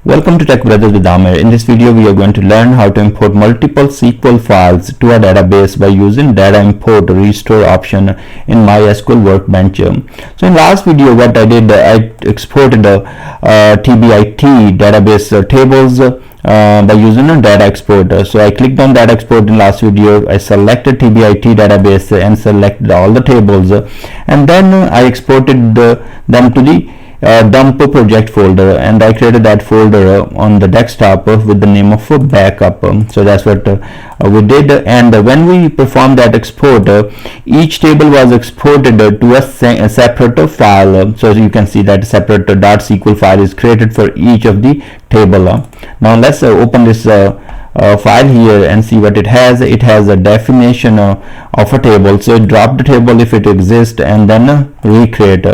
Welcome to Tech Brothers with Amir. In this video, we are going to learn how to import multiple SQL files to a database by using data import restore option in MySQL Workbench. So in last video, what I did, I exported a TBIT database tables by using a data exporter. So I clicked on data export in last video. I selected TBIT database and selected all the tables, and then I exported them to the dump project folder, and I created that folder on the desktop with the name of backup. So that's what we did, and when we performed that export, each table was exported to a separate file. So you can see that separate .SQL file is created for each of the table. Now let's open this file here and see what it has. It has a definition of a table, so drop the table if it exists and then recreate.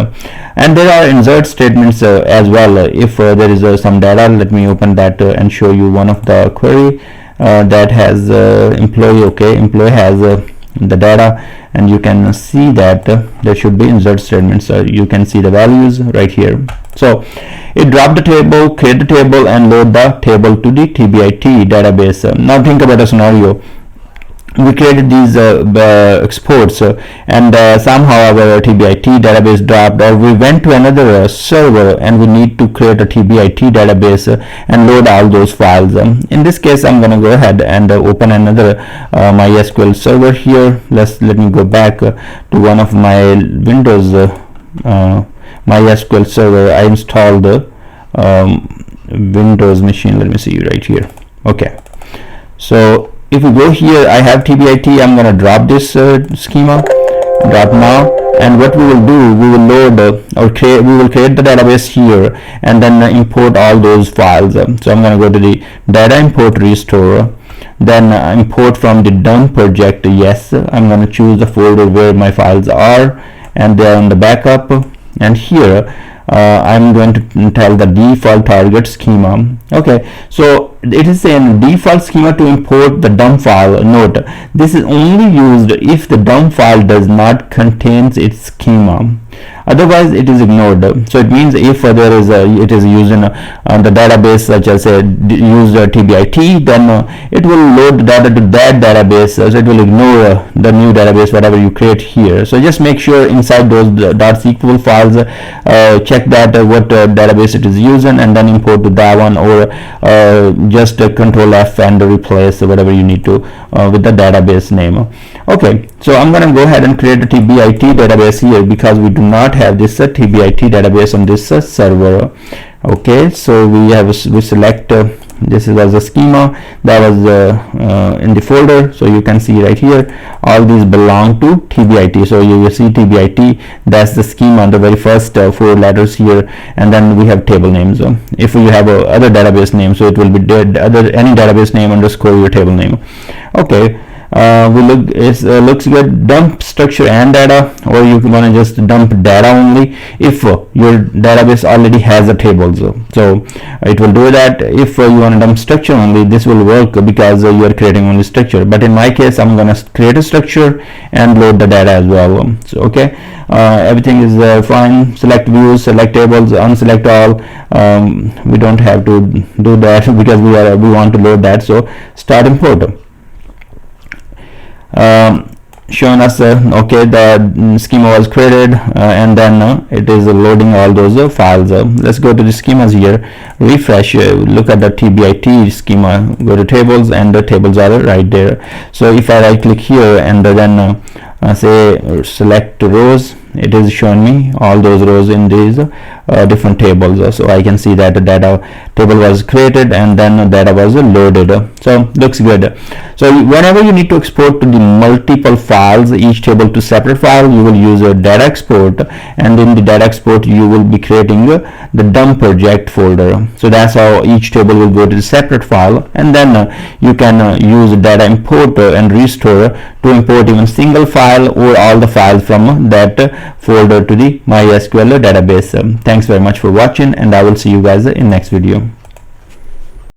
And there are insert statements as well. If there is some data, let me open that and show you one of the query that has employee. Okay, employee has the data, and you can see that there should be insert statements. You can see the values right here. So it dropped the table, create the table, and load the table to the TBIT database. Now think about a scenario. We created these exports and somehow our TBIT database dropped, or we went to another server and we need to create a TBIT database and load all those files. In this case, I'm going to go ahead and open another MySQL server here. Let me go back to one of my Windows MySQL server. I installed Windows machine. Let me see right here. Okay, so if we go here, I have TBIT. I'm going to drop this schema, drop now, and what we will do, we will load we will create the database here and then import all those files. So I'm going to go to the data import restore, then import from the dump project. Yes, I'm going to choose the folder where my files are, and they're on the backup, and here I'm going to tell the default target schema. Okay, so it is saying default schema to import the dump file. Note, this is only used if the dump file does not contains its schema. Otherwise, it is ignored. So it means if there is it is using the database, such as use TBIT, then it will load the data to that database. So it will ignore the new database, whatever you create here. So just make sure inside those .SQL files, check that what database it is using, and then import to that one, or just Control F and replace whatever you need to with the database name. Okay, so I'm going to go ahead and create a TBIT database here because we do not have this TBIT database on this server. Okay, so we select this was a schema that was in the folder. So you can see right here, all these belong to TBIT. So you will see TBIT, that's the schema on the very first 4 letters here, and then we have table names. If you have other database name, so it will be any database name underscore your table name. Okay, it looks good. Dump structure and data, or you want to just dump data only if your database already has a table. So it will do that. If you want to dump structure only, this will work because you are creating only structure. But in my case, I'm going to create a structure and load the data as well. So okay, everything is fine. Select views, select tables, unselect all. We don't have to do that because we want to load that. So start import. Showing us okay, the schema was created, and then it is loading all those files. Let's go to the schemas here, refresh, look at the TBIT schema, go to tables, and the tables are right there. So if I right click here and then say select rows, it is showing me all those rows in these different tables. So I can see that the data table was created and then the data was loaded. So looks good. So whenever you need to export to the multiple files, each table to separate file, you will use a data export, and in the data export you will be creating the dump project folder. So that's how each table will go to the separate file, and then you can use data import and restore to import even single file or all the files from that folder to the MySQL database. Thanks very much for watching, and I will see you guys in next video.